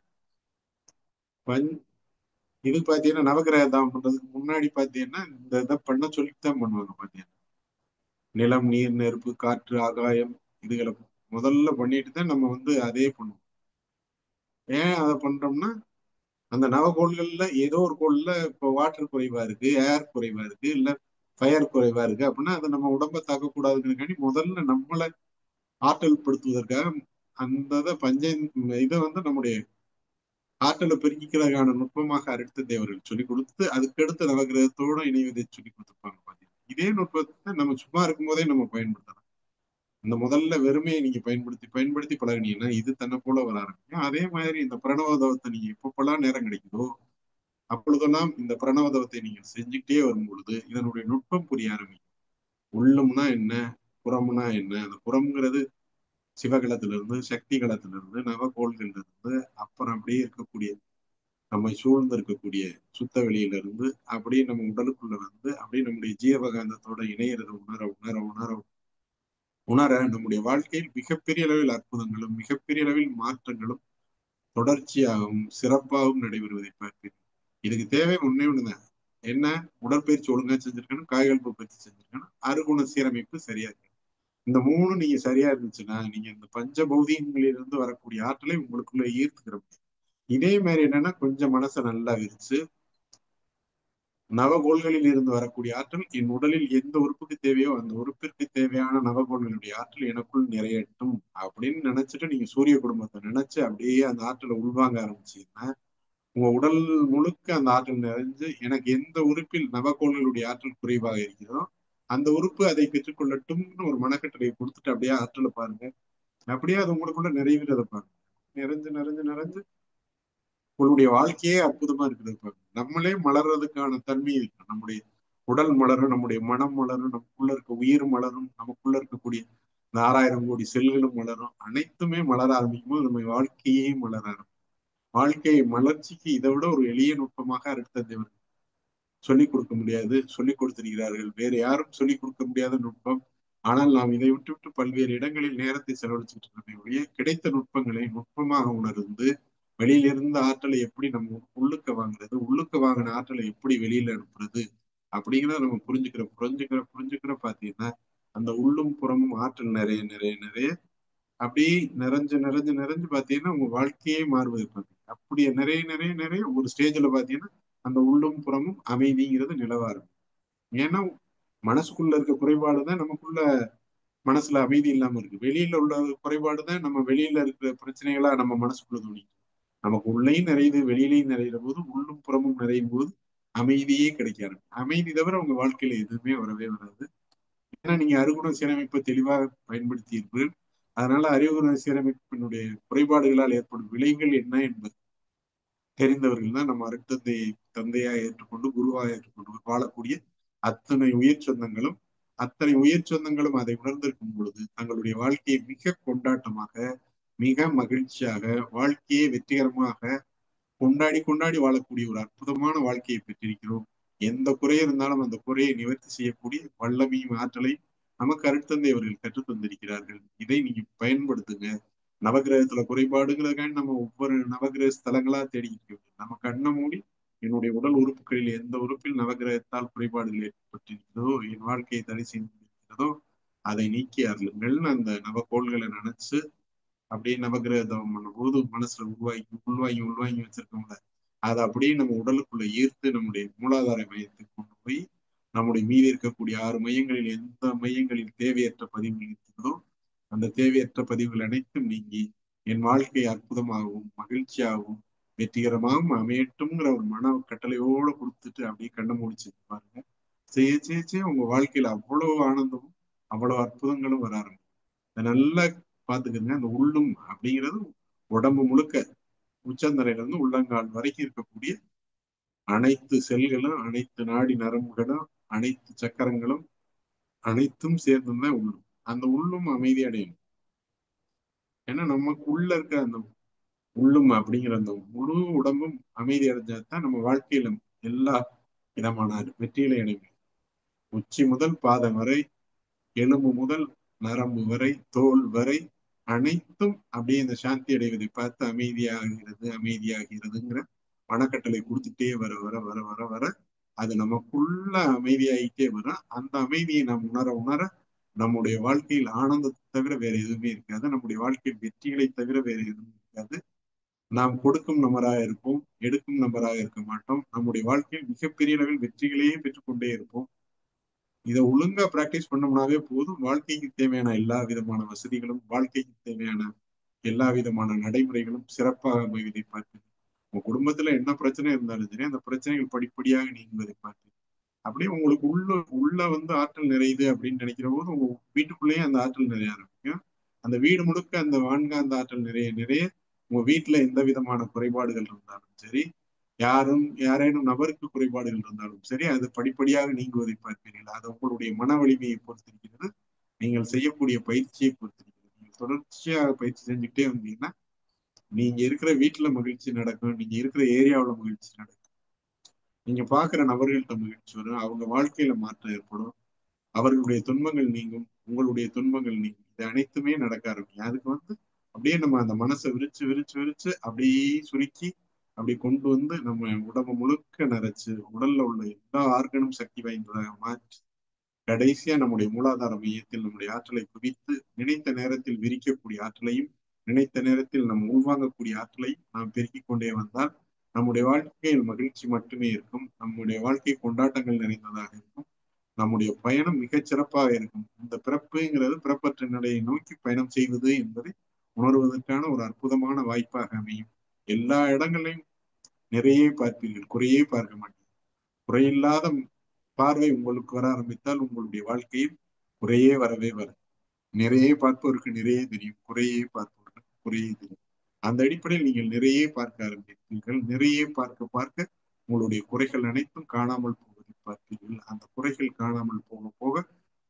பஞ் இது பாத்தீங்கன்னா நவகிரக தானம் பண்றதுக்கு முன்னாடி பாத்தீங்கன்னா இந்த இதை பண்ண சொல்லிட்டு தான் பண்ணுவாங்க. பாத்தீங்கன்னா நிலம், நீர், நெருப்பு, காற்று, ஆகாயம் இதுகளை முதல்ல பண்ணிட்டு தான் நம்ம வந்து அதே பண்ணுவோம். ஏன் அதை பண்றோம்னா அந்த நவகோள்கள்ல ஏதோ ஒரு கோள்ல இப்போ வாட்டர் குறைவா இருக்கு, ஏர் குறைவா இருக்கு, இல்ல ஃபயர் குறைவா இருக்கு அப்படின்னா அதை நம்ம உடம்ப தாக்கக்கூடாதுங்கிறதுக்காண்டி முதல்ல நம்மளை ஆற்றல் படுத்துவதற்காக அந்த இதை வந்து நம்முடைய ஆற்றலை பெருக்கிக்கிறதுக்கான நுட்பமாக அடுத்த தேவர்கள் சொல்லிக் கொடுத்து அதுக்கடுத்து நவகிரகத்தோட இணைவதை சொல்லி கொடுத்துருப்பாங்க. பாத்தீங்கன்னா இதே நுட்பத்தை நம்ம சும்மா இருக்கும் போதே நம்ம பயன்படுத்தலாம். இந்த முதல்ல வெறுமையை நீங்க பயன்படுத்தி பழகினீங்கன்னா இது தன்னை போல வர ஆரம்பிக்கும். அதே மாதிரி இந்த பிரணவதவத்தை நீங்க எப்பப்பெல்லாம் நேரம் கிடைக்குதோ அப்பொழுதெல்லாம் இந்த பிரணவதவத்தை நீங்க செஞ்சுக்கிட்டே வரும் பொழுது இதனுடைய நுட்பம் புரிய ஆரம்பிக்கும். உள்ளும்னா என்ன, புறம்னா என்ன. அந்த புறம்ங்கிறது சிவகலத்திலிருந்து, சக்தி களத்திலிருந்து, நவகோள்கள்ல இருந்து, அப்புறம் அப்படியே இருக்கக்கூடிய நம்மை சூழ்ந்து இருக்கக்கூடிய சுத்த வெளியிலிருந்து அப்படியே நம்ம உடலுக்குள்ள வந்து அப்படியே நம்முடைய ஜீவகாந்தத்தோட இணையறத உணர உணர உணர உணர நம்முடைய வாழ்க்கையில் மிகப்பெரிய அளவில் அற்புதங்களும் மிகப்பெரிய அளவில் மாற்றங்களும் தொடர்ச்சியாகவும் சிறப்பாகவும் நடைபெறுவதை பார்க்கிறேன். இதுக்கு தேவை ஒன்னே ஒண்ணுதான். என்ன? உடற்பயிற்சி ஒழுங்கா செஞ்சிருக்கணும், காய்கறி பயிற்சி செஞ்சிருக்கணும், அறுகுண சீரமைப்பு சரியா இருக்கு. இந்த மூணு நீங்க சரியா இருந்துச்சுன்னா நீங்க இந்த பஞ்ச பௌதிகங்களிலிருந்து வரக்கூடிய ஆற்றலை உங்களுக்குள்ள ஈர்த்துக்கிற முடியும். இதே மாதிரி என்னன்னா கொஞ்சம் மனசை நல்லா விரிச்சு நவகோள்களில் இருந்து வரக்கூடிய ஆற்றல் என் உடலில் எந்த உறுப்புக்கு தேவையோ அந்த உறுப்பிற்கு தேவையான நவகோள்களுடைய ஆற்றல் எனக்குள் நிறையட்டும் அப்படின்னு நினைச்சிட்டு நீங்க சூரிய குடும்பத்தை நினைச்சு அப்படியே அந்த ஆற்றலை உள்வாங்க ஆரம்பிச்சீங்கன்னா உங்க உடல் முழுக்க அந்த ஆற்றல் நிறைஞ்சு எனக்கு எந்த உறுப்பில் நவகோள்களுடைய ஆற்றல் குறைவாக இருக்கிறதோ அந்த உறுப்பு அதை பெற்றுக்கொள்ளட்டும்னு ஒரு மனக்கட்டளையை கொடுத்துட்டு அப்படியே ஆற்றலை பாருங்க. அப்படியே அது உங்களுக்குள்ள நிறைவேறத பாருங்க. நிறைஞ்சு நிறைஞ்சு நிறைஞ்சு உங்களுடைய வாழ்க்கையே அற்புதமா இருக்குது. நம்மளே மலர்றதுக்கான தன்மை இருக்கு. நம்முடைய உடல் மலரும், நம்முடைய மனம் மலரும், நமக்குள்ள இருக்க உயிர் மலரும், நமக்குள்ள இருக்கக்கூடிய இந்த 6000 கோடி செல்களும் மலரும். அனைத்துமே மலர ஆரம்பிக்கும் போது நம்ம வாழ்க்கையே மலர ஆரம்பிக்கும். வாழ்க்கை மலர்ச்சிக்கு இதை விட ஒரு எளிய நுட்பமாக அடுத்த சொல்லிக் கொடுக்க முடியாது. சொல்லிக் கொடுத்திருக்கிறார்கள். வேறு யாரும் சொல்லிக் கொடுக்க முடியாத நுட்பம். ஆனால் நாம் இதை விட்டு பல்வேறு இடங்களில் நேரத்தை செலவழிச்சுட்டு இருக்கோமே ஒழிய கிடைத்த நுட்பங்களை நுட்பமாக உணர்ந்து வெளியிலிருந்து ஆற்றலை எப்படி நம்ம உள்ளுக்க வாங்குறது, உள்ளுக்க வாங்கின ஆற்றலை எப்படி வெளியில அனுப்புறது அப்படிங்கிறத நம்ம புரிஞ்சுக்கிற பாத்தீங்கன்னா அந்த உள்ளும் புறமும் ஆற்றல் நிறைய நிறைய நிறைய அப்படியே நிறைஞ்சு நிறைஞ்சு நிறைஞ்சு பாத்தீங்கன்னா உங்க வாழ்க்கையே மாறுவது பாத்தீங்க. அப்படியே நிறைய நிறைய நிறைய ஒரு ஸ்டேஜ்ல பாத்தீங்கன்னா அந்த உள்ளும் புறமும் அமைதிங்கிறது நிலவாரும். ஏன்னா மனசுக்குள்ள இருக்க குறைபாடுதான் நமக்குள்ள மனசுல அமைதி இல்லாம இருக்கு. வெளியில உள்ள குறைபாடுதான் நம்ம வெளியில இருக்கிற பிரச்சனைகளா நம்ம மனசுக்குள்ள தோணி நமக்கு உள்ளேயும் நிறையுது, வெளியிலையும் நிறையிற போது, உள்ளும் புறமும் நிறையும் போது அமைதியே கிடைக்காது. அமைதி தவிர உங்க வாழ்க்கையில எதுவுமே வரவே வராது. ஏன்னா நீங்க அருகுண சீரமைப்பை தெளிவாக பயன்படுத்தியிருப்பீர்கள். அதனால அறிவுகுண சீரமைப்பினுடைய குறைபாடுகளால் ஏற்படும் விளைவுகள் என்ன என்பது தெரிந்தவர்கள் தான் நம்ம அருட்தந்தையை தந்தையாக ஏற்றுக்கொண்டு குருவாக ஏற்றுக்கொண்டு வாழக்கூடிய அத்தனை உயிர் சொந்தங்களும். அத்தனை உயிர் சொந்தங்களும் அதை உணர்ந்திருக்கும் பொழுது தங்களுடைய வாழ்க்கையை மிக கொண்டாட்டமாக, மிக மகிழ்ச்சியாக, வாழ்க்கையை வெற்றிகரமாக கொண்டாடி கொண்டாடி வாழக்கூடிய ஒரு அற்புதமான வாழ்க்கையை பெற்றிருக்கிறோம். எந்த குறை இருந்தாலும் அந்த குறையை நிவர்த்தி செய்யக்கூடிய வல்லமையும் ஆற்றலையும் நமக்கு அருட்தந்தை அவர்கள் கற்றுத் தந்திருக்கிறார்கள். இதை நீங்க பயன்படுத்துங்க. நவகிரகத்துல குறைபாடுங்கிறதுக்காக நம்ம ஒவ்வொரு நவகிரக ஸ்தலங்களா தேடிக்கிட்டு இருக்கோம். நம்ம கண்ணை மூடி என்னுடைய உடல் உறுப்புகளில் எந்த உறுப்பில் நவகிரகத்தால் குறைபாடுகள் ஏற்பட்டிருக்கிறதோ, என் வாழ்க்கையை தடை செய்திருக்கிறதோ அதை நீக்கி அருளுங்கள்னு அந்த நவக்கோள்களை நினைச்சு அப்படியே நவகிரக தவம் பண்ணும்போது மனசுல உள்வாங்கி உள்வாங்கி வச்சிருக்கோம்ல, அதை அப்படியே நம்ம உடலுக்குள்ள ஈர்த்து நம்முடைய மூலாதார மையத்துக்கு கொண்டு போய் நம்முடைய மீதி இருக்கக்கூடிய 6 மையங்களில் எந்த மையங்களில் தேவையற்ற பதிவுகள் இருக்கிறதோ அந்த தேவையற்ற பதிவுகள் அனைத்தும் நீங்கி என் வாழ்க்கை அற்புதமாகவும் மகிழ்ச்சியாகவும் வெற்றிகரமாகவும் அமையட்டும்ங்கிற ஒரு மன கட்டளையோட கொடுத்துட்டு அப்படியே கண்ணை முடிச்சு பாருங்க. செய்ய செய்ய செய்ய உங்க வாழ்க்கையில அவ்வளவு ஆனந்தமும் அவ்வளவு அற்புதங்களும் வர ஆரம்பிக்கும். இதை நல்லா பாத்துக்கங்க. அந்த உள்ளும் அப்படிங்கிறது உடம்பு முழுக்க உச்சந்தலையில இருந்து உள்ளங்கால் வரைக்கும் இருக்கக்கூடிய அனைத்து செல்களும், அனைத்து நாடி நரம்புகளும், அனைத்து சக்கரங்களும் அனைத்தும் சேர்ந்துதான் உள்ளும். அந்த உள்ளும் அமைதி அடையணும். ஏன்னா நமக்குள்ள இருக்க அந்த உள்ளும் அப்படிங்கிற அந்த முழு உடம்பும் அமைதி அடைஞ்சாதான் நம்ம வாழ்க்கையில எல்லா விதமான வெற்றிகளை அடையும். உச்சி முதல் பாதம் வரை, எலும்பு முதல் நரம்பு வரை, தோல் வரை அனைத்தும் அப்படியே இந்த சாந்தி அடைவதை பார்த்து அமைதியாகிறது அமைதியாகிறதுங்கிற மனக்கட்டளை கொடுத்துட்டே வர வர வர வர வர அது நமக்குள்ள அமைதியாகிட்டே வரும். அந்த அமைதியை நாம் உணர உணர நம்முடைய வாழ்க்கையில் ஆனந்தத்தை தவிர வேற எதுவுமே இருக்காது. நம்முடைய வாழ்க்கையில் வெற்றிகளை தவிர வேற எதுவும் இருக்காது. நாம் கொடுக்கும் நபராக இருப்போம், எடுக்கும் நபராக இருக்க மாட்டோம். நம்முடைய வாழ்க்கையில் மிகப்பெரிய அளவில் வெற்றிகளையே பெற்றுக்கொண்டே இருப்போம். இதை ஒழுங்கா பிராக்டிஸ் பண்ணோம்னாவே போதும். வாழ்க்கைக்கு தேவையான எல்லா விதமான வசதிகளும், வாழ்க்கைக்கு தேவையான எல்லா விதமான நடைமுறைகளும் சிறப்பாக அமைவதை பார்த்து உங்க குடும்பத்துல என்ன பிரச்சனை இருந்தாலும் சரி அந்த பிரச்சனைகள் படிப்படியாக நீங்குவதை பார்த்து அப்படியே உங்களுக்கு உள்ள வந்து ஆற்றல் நிறையுது அப்படின்னு நினைக்கிற போது உங்க வீட்டுக்குள்ளேயே அந்த ஆற்றல் நிறைய ஆரம்பிக்கும். அந்த வீடு முழுக்க அந்த வான்காந்த ஆற்றல் நிறைய நிறைய உங்க வீட்டுல எந்த விதமான குறைபாடுகள் இருந்தாலும் சரி, யாரேனும் நபருக்கு குறைபாடுகள் இருந்தாலும் சரி, அது படிப்படியாக நீங்குவதை பார்ப்பீர்கள். அது உங்களுடைய மன வலிமையை பொறுத்திருக்கிறது. நீங்கள் செய்யக்கூடிய பயிற்சியை பொறுத்திருக்கிறது. நீங்கள் தொடர்ச்சியாக பயிற்சி செஞ்சுக்கிட்டே வந்தீங்கன்னா நீங்க இருக்கிற வீட்டுல மகிழ்ச்சி நடக்கும், நீங்க இருக்கிற ஏரியாவுல மகிழ்ச்சி நடக்கும், நீங்க பாக்குற நபர்கள்ட்ட மகிழ்ச்சி வரும், அவங்க வாழ்க்கையில மாற்றம் ஏற்படும், அவர்களுடைய துன்பங்கள் நீங்கும், உங்களுடைய துன்பங்கள் நீங்கும். இது அனைத்துமே நடக்க ஆரம்பிக்கும். அதுக்கு வந்து அப்படியே நம்ம அந்த மனசை விரிச்சு விரிச்சு விரிச்சு அப்படியே சுருக்கி அப்படி கொண்டு வந்து நம்ம உடம்பு முழுக்க நிறைச்சு உடல்ல உள்ள எல்லா ஆர்கனும் சக்தி வாய்ந்ததாக மாற்றி கடைசியா நம்முடைய மூலாதார மையத்தில் நம்முடைய ஆற்றலை குவித்து நினைத்த நேரத்தில் விரிக்கக்கூடிய ஆற்றலையும் நினைத்த நேரத்தில் நம் உள்வாங்கக்கூடிய ஆற்றலையும் நாம் பெருக்கிக் கொண்டே வந்தால் நம்முடைய வாழ்க்கையில் மகிழ்ச்சி மட்டுமே இருக்கும். நம்முடைய வாழ்க்கை கொண்டாட்டங்கள் நிறைந்ததாக இருக்கும். நம்முடைய பயணம் மிகச் சிறப்பாக இருக்கும். இந்த பிறப்புங்கிறது பிறப்பற்ற நிலையை நோக்கி பயணம் செய்வது என்பதை உணர்வதற்கான ஒரு அற்புதமான வாய்ப்பாக அமையும். எல்லா இடங்களையும் நிறைய பார்ப்பீர்கள், குறையே பார்க்க மாட்டீர்கள். குறையில்லாத பார்வை உங்களுக்கு வர ஆரம்பித்தால் உங்களுடைய வாழ்க்கையில் குறையே வரவே வரும். நிறைய பார்ப்பவருக்கு நிறைய தெரியும், குறையே பார்ப்பவருக்கு குறையே தெரியும். அந்த அடிப்படையில் நீங்கள் நிறைய பார்க்க ஆரம்பிப்பீர்கள். நிறைய பார்க்க பார்க்க உங்களுடைய குறைகள் அனைத்தும் காணாமல் போவதை பார்ப்பீர்கள். அந்த குறைகள் காணாமல் போக போக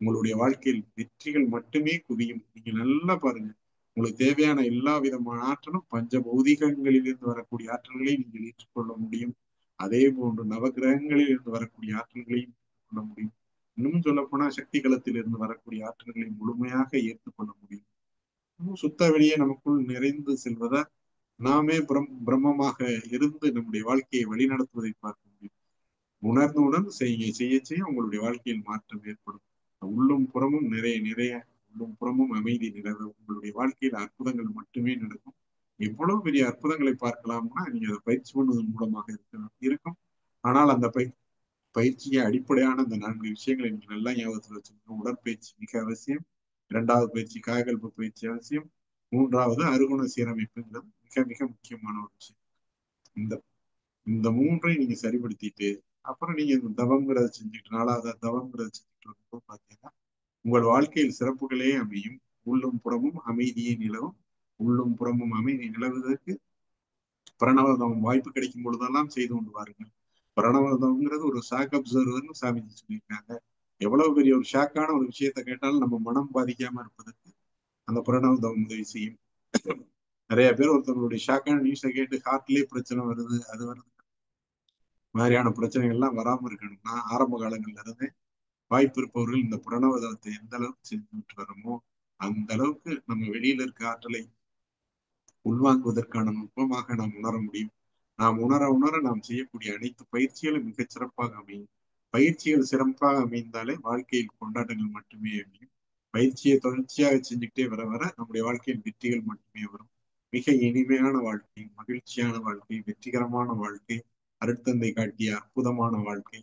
உங்களுடைய வாழ்க்கையில் வெற்றிகள் மட்டுமே குவியும். நீங்க நல்லா பாருங்க, உங்களுக்கு தேவையான எல்லா விதமான ஆற்றலும் பஞ்ச பௌதிகங்களிலிருந்து வரக்கூடிய ஆற்றல்களை நீங்கள் ஏற்றுக்கொள்ள முடியும். அதே போன்று நவகிரகங்களில் இருந்து வரக்கூடிய ஆற்றல்களையும் கொள்ள முடியும். இன்னும் சொல்ல போனா சக்தி களத்தில் இருந்து வரக்கூடிய ஆற்றல்களை முழுமையாக ஏற்றுக்கொள்ள முடியும். சுத்த வெளியே நமக்குள் நிறைந்து செல்வதா நாமே பிரம்மமாக இருந்து நம்முடைய வாழ்க்கையை வழிநடத்துவதை பார்க்க முடியும். உணர்ந்து உணர்ந்து செய்ய செய்ய செய்ய உங்களுடைய வாழ்க்கையில் மாற்றம் ஏற்படும். உள்ளும் புறமும் நிறைய நிறைய உள்ளும் புறமும் அமைதி நிலவு உங்களுடைய வாழ்க்கையில் அற்புதங்கள் மட்டுமே நடக்கும். எவ்வளவு பெரிய அற்புதங்களை பார்க்கலாம்னா நீங்க அதை பயிற்சி பண்ணுவதன் மூலமாக இருக்கும். ஆனால் அந்த பயிற்சியை அடிப்படையான அந்த 4 விஷயங்களை நீங்க நல்லா ஞாபகத்தில் வச்சுக்கணும். உடற்பயிற்சி மிக அவசியம். 2வது பயிற்சி காயகல்ப பயிற்சி அவசியம். 3வது அருகுண சீரமைப்புங்கிறது மிக மிக முக்கியமான ஒரு விஷயம். இந்த இந்த மூன்றையும் நீங்க சரிப்படுத்திட்டு அப்புறம் நீங்க இந்த தவங்கிறத செஞ்சுட்டு நாலாவது தவங்கிறத செஞ்சுட்டு வரும்போது பாத்தீங்கன்னா உங்கள் வாழ்க்கையில் சிறப்புகளே அமையும். உள்ளும் புறமும் அமைதியை நிலவும். உள்ளும் புறமும் அமைதி நிலவுவதற்கு பிரணவதம் வாய்ப்பு கிடைக்கும் பொழுதெல்லாம் செய்து கொண்டு வாருங்கள். பிரணவதம்ங்கிறது ஒரு ஷாக் அப்சர்வர்னு சாமிஜி சொல்லியிருக்காங்க. எவ்வளவு பெரிய ஒரு ஷாக்கான ஒரு விஷயத்த கேட்டாலும் நம்ம மனம் பாதிக்காம இருப்பதற்கு அந்த பிரணவதம் உதவி செய்யும். நிறைய பேர் ஒருத்தவங்களுடைய ஷாக்கான நியூஸை கேட்டு ஹார்ட்லயே பிரச்சனை வருது, அது வருது, மாதிரியான பிரச்சனைகள் எல்லாம் வராம இருக்கணும்னா ஆரம்ப காலங்கள்ல இருந்து வாய்ப்பு இருப்பவர்கள் இந்த பிரணவதத்தை எந்த அளவுக்கு செஞ்சுட்டு வரோமோ அந்த அளவுக்கு நம்ம வெளியில இருக்க ஆற்றலை உள்வாங்குவதற்கான நுட்பமாக நாம் உணர முடியும். நாம் உணர உணர நாம் செய்யக்கூடிய அனைத்து பயிற்சிகளும் மிகச் சிறப்பாக அமையும். பயிற்சிகள் சிறப்பாக அமைந்தாலே வாழ்க்கையில் கொண்டாட்டங்கள் மட்டுமே அமையும். பயிற்சியை தொடர்ச்சியாக செஞ்சுக்கிட்டே வர வர நம்முடைய வாழ்க்கையில் வெற்றிகள் மட்டுமே வரும். மிக இனிமையான வாழ்க்கை, மகிழ்ச்சியான வாழ்க்கை, வெற்றிகரமான வாழ்க்கை, அருட்தந்தை காட்டிய அற்புதமான வாழ்க்கை,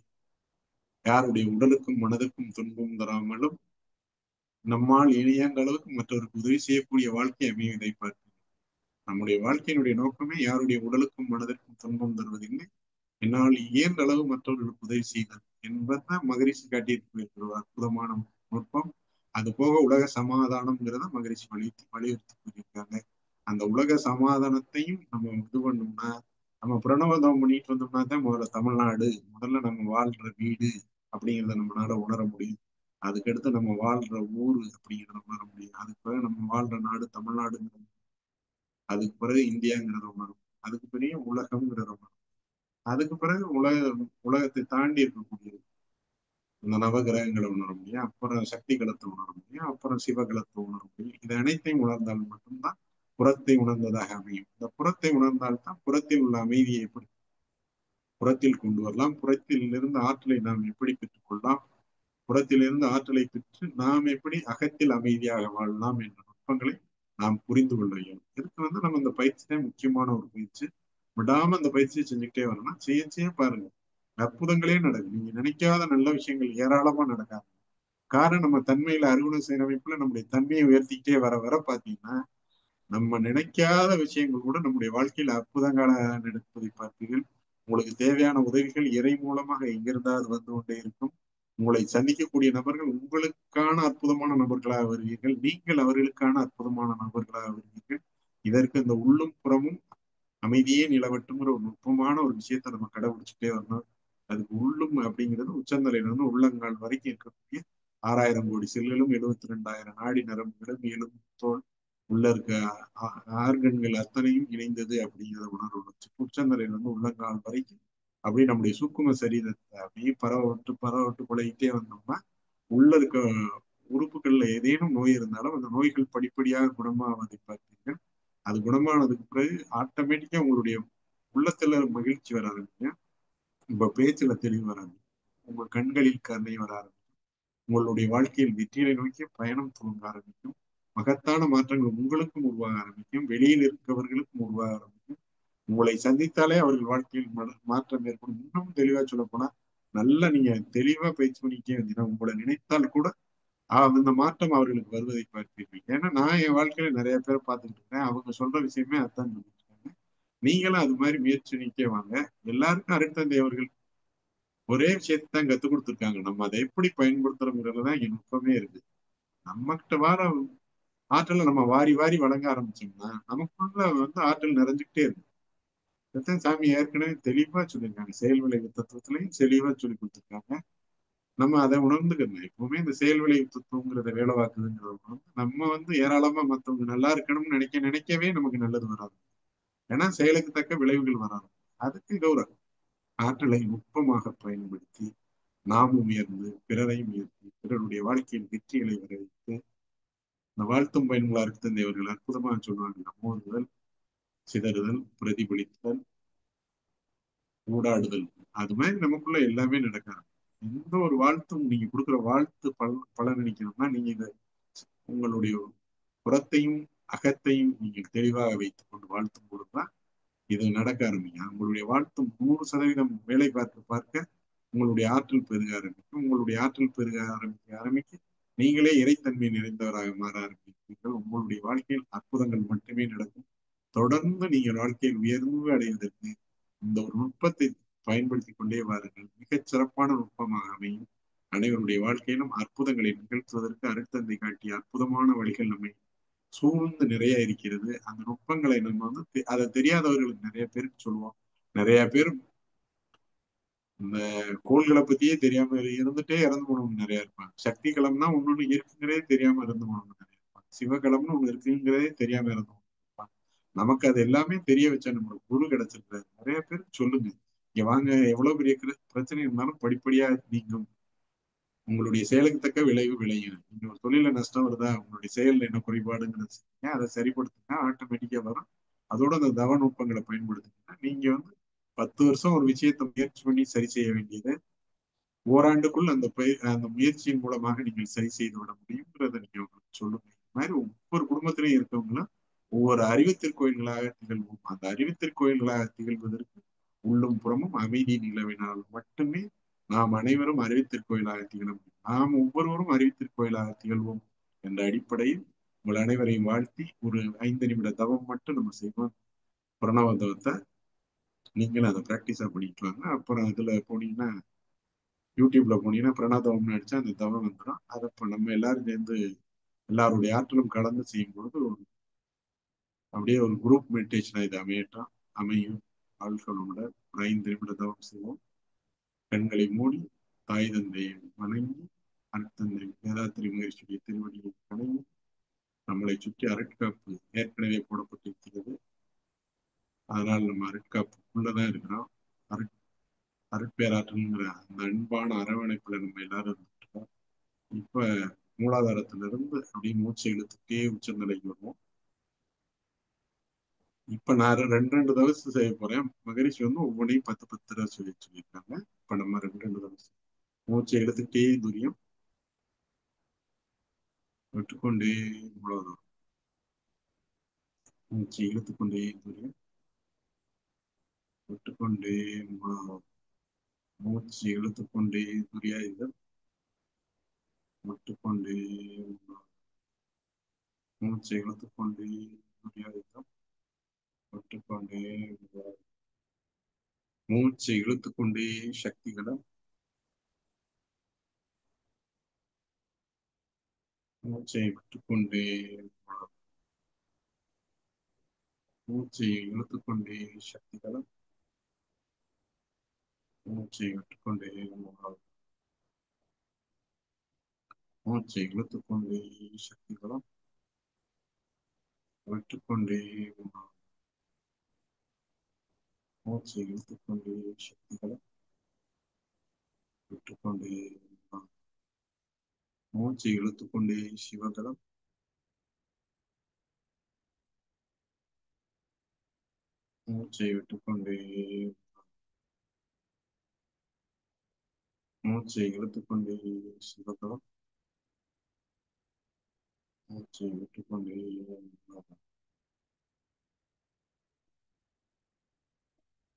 யாருடைய உடலுக்கும் மனதுக்கும் துன்பம் தராமலும் நம்மால் இணையன்ற அளவுக்கு மற்றவருக்கு உதவி செய்யக்கூடிய வாழ்க்கை அமைவதை பார்த்து நம்முடைய வாழ்க்கையினுடைய நோக்கமே யாருடைய உடலுக்கும் மனதிற்கும் துன்பம் தருவதில்லை, என்னால் இயன்ற அளவு மற்றவர்களுக்கு உதவி செய்தல் என்பதுதான் மகரிஷி காட்டியிருக்கிற ஒரு அற்புதமான நுட்பம். அது போக உலக சமாதானம்ங்கிறத மகரிஷி வலியுறுத்தி கூறியிருக்காங்க. அந்த உலக சமாதானத்தையும் நம்ம இது பண்ணோம்னா நம்ம பிரணவதம் பண்ணிட்டு வந்தோம்னா தான் முதல்ல தமிழ்நாடு, முதல்ல நம்ம வாழ்ற வீடு அப்படிங்கிறத நம்மளால உணர முடியும். அதுக்கடுத்து நம்ம வாழ்ற ஊரு அப்படிங்கிறத உணர முடியும். அதுக்கு பிறகு நம்ம வாழ்ற நாடு தமிழ்நாடுங்கிறது, அதுக்கு பிறகு இந்தியாங்கிறத உணரும், அதுக்கு பிறகு உலகம்ங்கிறத உணரும், அதுக்கு பிறகு உலகத்தை தாண்டி இருக்கக்கூடியது இந்த நவகிரகங்களை உணர முடியும், அப்புறம் சக்தி களத்தை உணர முடியும், அப்புறம் சிவகலத்தை உணர முடியும். இது அனைத்தையும் உணர்ந்தால் மட்டும்தான் புறத்தை உணர்ந்ததாக அமையும். இந்த புறத்தை உணர்ந்தால்தான் புறத்தில் உள்ள அமைதியை எப்படி புறத்தில் கொண்டு வரலாம், புறத்தில் இருந்து ஆற்றலை நாம் எப்படி பெற்றுக்கொள்ளலாம், புறத்திலிருந்து ஆற்றலை பெற்று நாம் எப்படி அகத்தில் அமைதியாக வாழலாம் என்ற நுட்பங்களை நாம் புரிந்து கொள்ள வேண்டும். இதுக்கு நம்ம இந்த பயிற்சி தான் முக்கியமான ஒரு பயிற்சி. விடாம அந்த பயிற்சியை செஞ்சுக்கிட்டே வரணும். செய்ய செய்ய பாருங்க அற்புதங்களே நடக்கும். நீங்க நினைக்காத நல்ல விஷயங்கள் ஏராளமா நடக்காது. காரணம் நம்ம தன்மையில அறுவடை சீரமைப்புல நம்முடைய தன்மையை உயர்த்திக்கிட்டே வர வர பாத்தீங்கன்னா நம்ம நினைக்காத விஷயங்கள் கூட நம்முடைய வாழ்க்கையில அற்புதங்கள நடப்பதை பார்த்தீர்கள். உங்களுக்கு தேவையான உதவிகள் இறை மூலமாக எங்கிருந்தாவது வந்து கொண்டே இருக்கும். உங்களை சந்திக்கக்கூடிய நபர்கள் உங்களுக்கான அற்புதமான நபர்களாக வருவீர்கள், நீங்கள் அவர்களுக்கான அற்புதமான நபர்களாக வருவீர்கள். இதற்கு இந்த உள்ளும் புறமும் அமைதியே நிலவட்டுங்கிற ஒரு நுட்பமான ஒரு விஷயத்த நம்ம கடைபிடிச்சுட்டே வரணும். அதுக்கு உள்ளும் அப்படிங்கிறது உச்சந்தலையில இருந்து உள்ளங்கால் வரைக்கும் இருக்கக்கூடிய 6000 கோடி செல்களும் 72,000 நாடி நரம்புகளும் எலும்பு தோல் உள்ள இருக்க ஆர்கன்கள் அத்தனையும் இணைந்தது அப்படிங்கிறத உணர்வு வச்சு உச்சந்தலையில இருந்து உள்ளங்கால் வரைக்கும் அப்படியே நம்முடைய சூக்கும சரீரத்தை அப்படியே பரவட்டு குலையிட்டே வந்தோம்னா உள்ள இருக்க உறுப்புகள்ல ஏதேனும் நோய் இருந்தாலும் அந்த நோய்கள் படிப்படியாக குணமாவதை பார்த்தீர்கள். அது குணமானதுக்கு பிறகு ஆட்டோமேட்டிக்கா உங்களுடைய உள்ளத்துல மகிழ்ச்சி வர ஆரம்பிக்கும், உங்க பேச்சுல தெளிவு வர ஆரம்பிக்கும், உங்க கண்களில் கருணை வர ஆரம்பிக்கும், உங்களுடைய வாழ்க்கையில் வெற்றியை நோக்கி பயணம் துவங்க ஆரம்பிக்கும். மகத்தான மாற்றங்கள் உங்களுக்கும் உருவாக ஆரம்பிக்கும், வெளியில் இருக்கவர்களுக்கும் உருவாக ஆரம்பிக்கும். உங்களை சந்தித்தாலே அவர்கள் வாழ்க்கையில் மாற்றம் ஏற்படும். இன்னும் தெளிவா சொல்ல போனா நல்லா நீங்க தெளிவா பயிற்சி பண்ணிக்கிட்டே இருந்தீங்கன்னா உங்களை நினைத்தால் கூட அந்த மாற்றம் அவர்களுக்கு வருவதை பார்ப்பீர்கள். ஏன்னா நான் என் வாழ்க்கையில நிறைய பேரை பார்த்துட்டு இருக்கேன். அவங்க சொல்ற விஷயமே அதான் சொல்லிட்டு இருக்காங்க. நீங்களும் அது மாதிரி முயற்சி பண்ணிக்கிட்டே வாங்க. எல்லாருக்கும் அருட்தந்தை அவர்கள் ஒரே விஷயத்தை தான் கத்துக் கொடுத்துருக்காங்க. நம்ம அதை எப்படி பயன்படுத்துறோங்கிறதுலதான் என் நுட்பமே இருக்கு. நம்ம கிட்ட வர ஆற்றலை நம்ம வாரி வாரி வழங்க ஆரம்பிச்சோம்னா நமக்குள்ள ஆற்றல் நிறைஞ்சுக்கிட்டே இருக்கு. இதைத்தான் சாமி ஏற்கனவே தெளிவா சொல்லியிருக்காங்க. செயல் விளைவு தத்துவத்திலையும் தெளிவா சொல்லி கொடுத்துருக்காங்க. நம்ம அதை உணர்ந்துக்கணும். எப்பவுமே இந்த செயல் விளைவு தத்துவங்கிறத வேலை பார்க்குதுங்கிறத உணர்ந்து நம்ம ஏராளமா மற்றவங்க நல்லா இருக்கணும்னு நினைக்க நினைக்கவே நமக்கு நல்லது வராது. ஏன்னா செயலுக்கு தக்க விளைவுகள் வராது. அதுக்கு கௌரவம் ஆற்றலை நுட்பமாக பயன்படுத்தி நாமும் உயர்ந்து பிறரையும் உயர்த்தி பிறருடைய வாழ்க்கையில் வெற்றிகளை வர வைத்து இந்த வாழ்த்தும் பயன்களா இருக்கு அவர்கள் அற்புதமா சொல்லுவாங்க. நம்மோதுதல், சிதறுதல், பிரதிபலித்தல், ஊடாடுதல், அது மாதிரி நமக்குள்ள எல்லாமே நடக்காது. எந்த ஒரு வாழ்த்தும் நீங்க கொடுக்குற வாழ்த்து பலன் நினைக்கணும்னா நீங்க இதை உங்களுடைய புறத்தையும் அகத்தையும் நீங்கள் தெளிவாக வைத்துக் கொண்டு வாழ்த்தும் பொழுதுதான் இது நடக்க ஆரம்பிக்கும். உங்களுடைய வாழ்த்தும் 100% வேலை பார்க்க பார்க்க உங்களுடைய ஆற்றல் பெருக ஆரம்பிக்கும். உங்களுடைய ஆற்றல் பெருக ஆரம்பிக்க நீங்களே இறைத்தன்மை நிறைந்தவராக மாற ஆரம்பிப்பீர்கள். உங்களுடைய வாழ்க்கையில் அற்புதங்கள் மட்டுமே நடக்கும். தொடர்ந்து நீங்கள் வாழ்க்கையில் உயர்வு அடைவதற்கு இந்த ஒரு நுட்பத்தை பயன்படுத்திக் கொண்டே வாருங்கள். மிகச் சிறப்பான நுட்பமாக அமையும். அனைவருடைய வாழ்க்கையிலும் அற்புதங்களை நிகழ்த்துவதற்கு அருட்தந்தை காட்டிய அற்புதமான வழிகள் நம்மை சூழ்ந்து நிறைய இருக்கிறது. அந்த நுட்பங்களை நம்ம அதை தெரியாதவர்களுக்கு நிறைய பேருக்கு சொல்லுவோம். நிறைய பேர் இந்த கோள்களை பத்தியே தெரியாம இருந்துட்டே இறந்து போனவங்க நிறைய இருப்பாங்க. சக்தி களம்னா ஒன்னொன்னு இருக்குங்கிறதே தெரியாம இறந்து போனவங்க நிறைய இருப்பாங்க. சிவகளம்னு ஒண்ணு இருக்குங்கிறதே தெரியாம இறந்து போனவங்க இருப்பாங்க. நமக்கு அது எல்லாமே தெரிய வச்சா நம்மளுக்கு குரு கிடைச்சிருக்காரு. நிறைய பேருக்கு சொல்லுங்க. இங்க வாங்க, எவ்வளவு பெரிய பிரச்சனை இருந்தாலும் படிப்படியா நீங்கும். உங்களுடைய செயலுக்கு தக்க விளைவு விளையும். நீங்க ஒரு தொழில நஷ்டம் வருதா, உங்களுடைய செயல்ல என்ன குறைபாடுங்கிறது அதை சரிப்படுத்தினா ஆட்டோமேட்டிக்கா வரும். அதோட அந்த தவ நுட்பங்களை பயன்படுத்தினா நீங்க வந்து 10 வருஷம் ஒரு விஷயத்தை முயற்சி பண்ணி சரி செய்ய வேண்டியது ஓராண்டுக்குள் அந்த முயற்சியின் மூலமாக நீங்கள் சரி செய்து விட முடியுங்கிறத நீங்க உங்களுக்கு சொல்லுங்க. இந்த மாதிரி ஒவ்வொரு குடும்பத்திலையும் இருக்கவங்களும் ஒவ்வொரு அறிவுத்திற் திகழ்வோம். அந்த அறிவுத்திற் திகழ்வதற்கு உள்ளும் புறமும் அமைதி நிலவினால் மட்டுமே நாம் அனைவரும் அறிவுத்திற் திகழ முடியும். நாம் ஒவ்வொருவரும் அறிவுத்திற் திகழ்வோம் என்ற அடிப்படையில் உங்கள் அனைவரையும் வாழ்த்தி ஒரு 5 நிமிட தவம் மட்டும் நம்ம செய்வோம். பிரணவ தவத்தை நீங்களும் அதை பிராக்டிஸா பண்ணிட்டு வாங்க. அப்புறம் இதுல போனீங்கன்னா, யூடியூப்ல போனீங்கன்னா பிரணாதவம்னு அடிச்சா அந்த தவம் வந்துடும். அதை இப்போ நம்ம எல்லாரும் சேர்ந்து எல்லாருடைய ஆற்றலும் கலந்து செய்யும்போது அப்படியே ஒரு குரூப் மெடிடேஷனா இது அமையும். ஆட்களோட ஒரு 5 நிமிட தவம் செய்வோம். கண்களை மூடி தாய் தந்தையை வணங்கி அருட்தந்தை வேதாத்திரி மகிழ்ச்சியுடைய திருவடியை வணங்கி நம்மளை சுற்றி அருட்காப்பு ஏற்கனவே போடப்பட்டிருக்கிறது. அதனால் நம்ம அருட்காப்புக்குள்ளதான் இருக்கிறோம். அருட் அருட்பேராற்றல்ங்கிற அந்த அன்பான அரவணைப்புல நம்ம எல்லாரும் இருந்துட்டோம். இப்ப மூலாதாரத்திலிருந்து அப்படியே மூச்சை இழுத்துட்டே உச்சநிலைக்கு வருவோம். இப்ப நான் ரெண்டு தவசம் செய்ய போறேன். மகரிஷி வந்து ஒவ்வொன்றையும் 10 10 தடவை சொல்லியிருக்காங்க. இப்ப நம்ம ரெண்டு தவசம் மூச்சை எடுத்துக்கிட்டே துரியம் விட்டுக்கொண்டே மூலாதாரம், மூச்சை இழுத்துக்கொண்டே துரியம் விட்டுக்கொண்டே மூலாதாரம், மூச்சு இழுத்துக்கொண்டே துரியாயுதம் விட்டுக்கொண்டே மூலாதாரம், மூச்சை இழுத்துக்கொண்டே துரியாயுதம் விட்டுக்கொண்டே மூலாதாரம், மூச்சை இழுத்துக்கொண்டே சக்திகளை, மூச்சை விட்டுக்கொண்டே மூலாதாரம், மூச்சை இழுத்துக்கொண்டே சக்திகளை, மூச்சை விட்டுக்கொண்டே மூலாதாரம், மூச்சை இழுத்துக்கொண்டே சக்திகளும் விட்டுக்கொண்டே மூலாதாரம், மூச்சை இழுத்துக்கொண்டே சக்திகளும் விட்டுக்கொண்டே மூலாதாரம், மூச்சை இழுத்துக்கொண்டே சிவகளும் மூச்சை விட்டுக்கொண்டே மூச்சை இழுத்துக்கொண்டே சிவகளும் மூச்சை விட்டுக்கொண்டே மூலாதாரம்,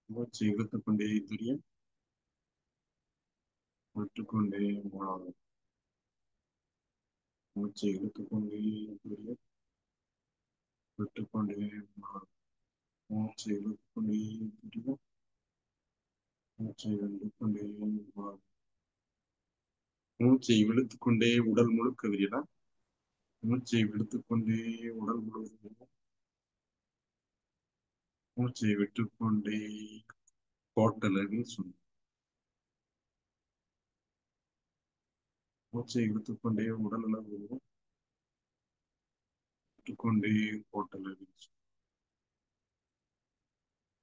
மூச்சை இழுத்துக்கொண்டே துரியம் விட்டுக்கொண்டே மூலாதாரம், மூச்சை இழுத்துக்கொண்டே துரியம் விட்டுக்கொண்டே மூலாதாரம், மூச்சை இழுத்துக்கொண்டே துரியம் மூச்சை விட்டுக்கொண்டே மூலாதாரம், மூச்சை இழுத்துக்கொண்டே உடல் முழுக்க விரியலாம். மூச்சை விடுத்துக்கொண்டே உடல் முழுவதும் மூச்சை விட்டுக்கொண்டே கோட்டளவில் சொன்ன மூச்சை இழுத்துக்கொண்டே உடல் அளவு விட்டுக்கொண்டே கோட்டளவில்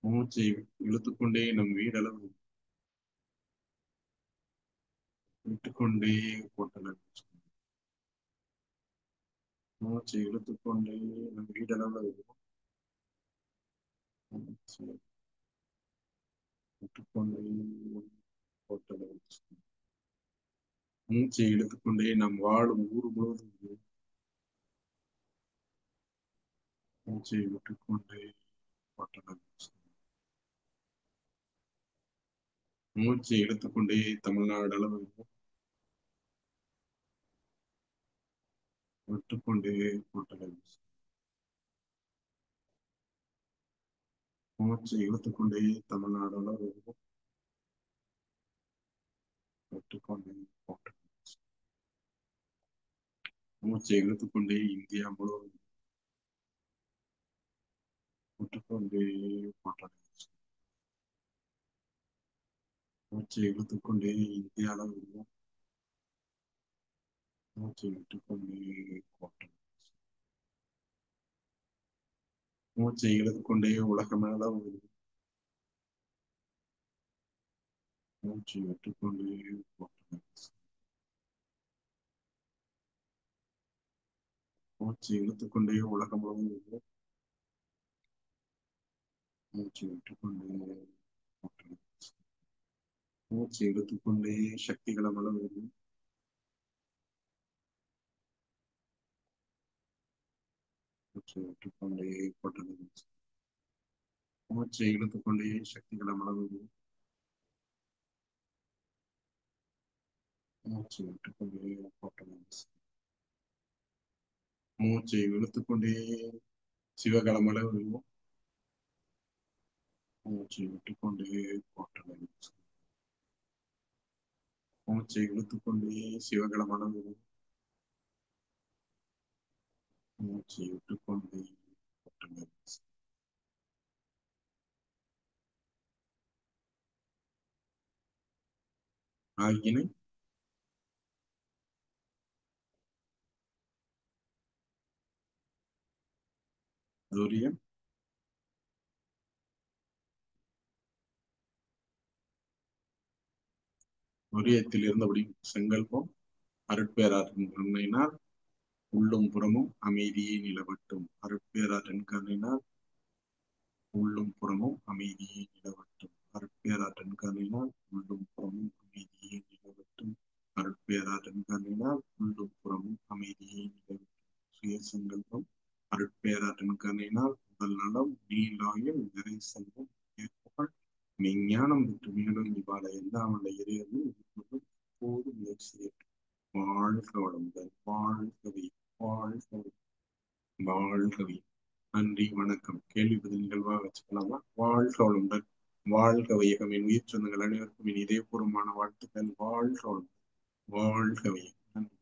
மூச்சை இழுத்துக்கொண்டே நம் வீடளவு விட்டுக்கொண்டே கோட்டளவில் மூச்சை இழுத்துக்கொண்டே நம் வீடளவு விட்டுக்கொண்டே கோட்டளவில் மூச்சை இழுத்துக்கொண்டே நம் வாழும் ஊர் முழுவதும் மூச்சை விட்டுக்கொண்டே கோட்டளவில் மூச்சை இழுத்துக்கொண்டே தமிழ்நாடு அளவு விட்டுக்கொண்டே கோட்டளவில் மூச்சை இழுத்துக்கொண்டே தமிழ்நாடுல விட்டுக்கொண்டே போட்டு மூச்சை இழுத்துக்கொண்டே இந்தியா முழுவதும் விட்டுக்கொண்டே போட்டது. மூச்சை இழுத்துக்கொண்டே இந்திய அளவில் மூச்சை விட்டுக்கொண்டே போட்டது. மூச்சை இழுத்துக்கொண்டே உலகமளவில் மூச்சை விட்டுக்கொண்டே போட்டது. மூச்சை இழுத்துக்கொண்டே உலகம் முழுவதும் மூச்சை விட்டுக்கொண்டே போட்டது. மூச்சை இழுத்துக்கொண்டே சக்திகள அளவில் மூச்சை விட்டுக்கொண்டே போட்டது. மூச்சை இழுத்துக்கொண்டே சக்திகள அளவில் மூச்சை விட்டுக்கொண்டே போட்டது. மூச்சை இழுத்துக்கொண்டே சிவகலம் அளவில் மூச்சை விட்டுக்கொண்டே போட்டது. மூச்சை இழுத்துக்கொண்டே சிவகலம் அளவில் மூச்சை விட்டுக்கொண்டே போட்டது. ஆகினை துரியம் துரியத்தில் இருந்தபடி செங்கல்பம் அருட்பேராற்றின் கருணையினால் உள்ளும் புறமும் அமைதியை நிலவட்டும். அருட்பேராற்றின் கருணையினால் உள்ளும் புறமும் அமைதியை நிலவட்டும். அருட்பேராற்றின் கருணையினால் உள்ளும் புறமும் அமைதியை நிலவட்டும். அருட்பேராற்றின் கருணையினால் உள்ளும் புறமும் அமைதியை நிலவட்டும். சுய சங்கல்பம் அருட்பேராற்றின் கருணையினால் உடல் நலம் நீளாயுள் நிறை செல்வம் ஏற்புகள் மெஞ்ஞானம் பெற்று மேலோங்கி வாழ எல்லாம் உள்ள இறைவனும் எப்போது முயற்சி செய்யட்டும். வாழ்க வளமுடன். வாழ்கவே வாழ்கவே வாழ்கவே. நன்றி வணக்கம். கேள்வி பதில் நிகழ்வாக வச்சுக்கலாமா? வாழ்க வளமுடன். வாழ்க வையகம். என் உயிர் சொந்தங்கள் அனைவருக்கும் என் இதயபூர்வமான வாழ்த்துக்கள். வாழ்க வளமுடன். வாழ்க வையகம். நன்றி.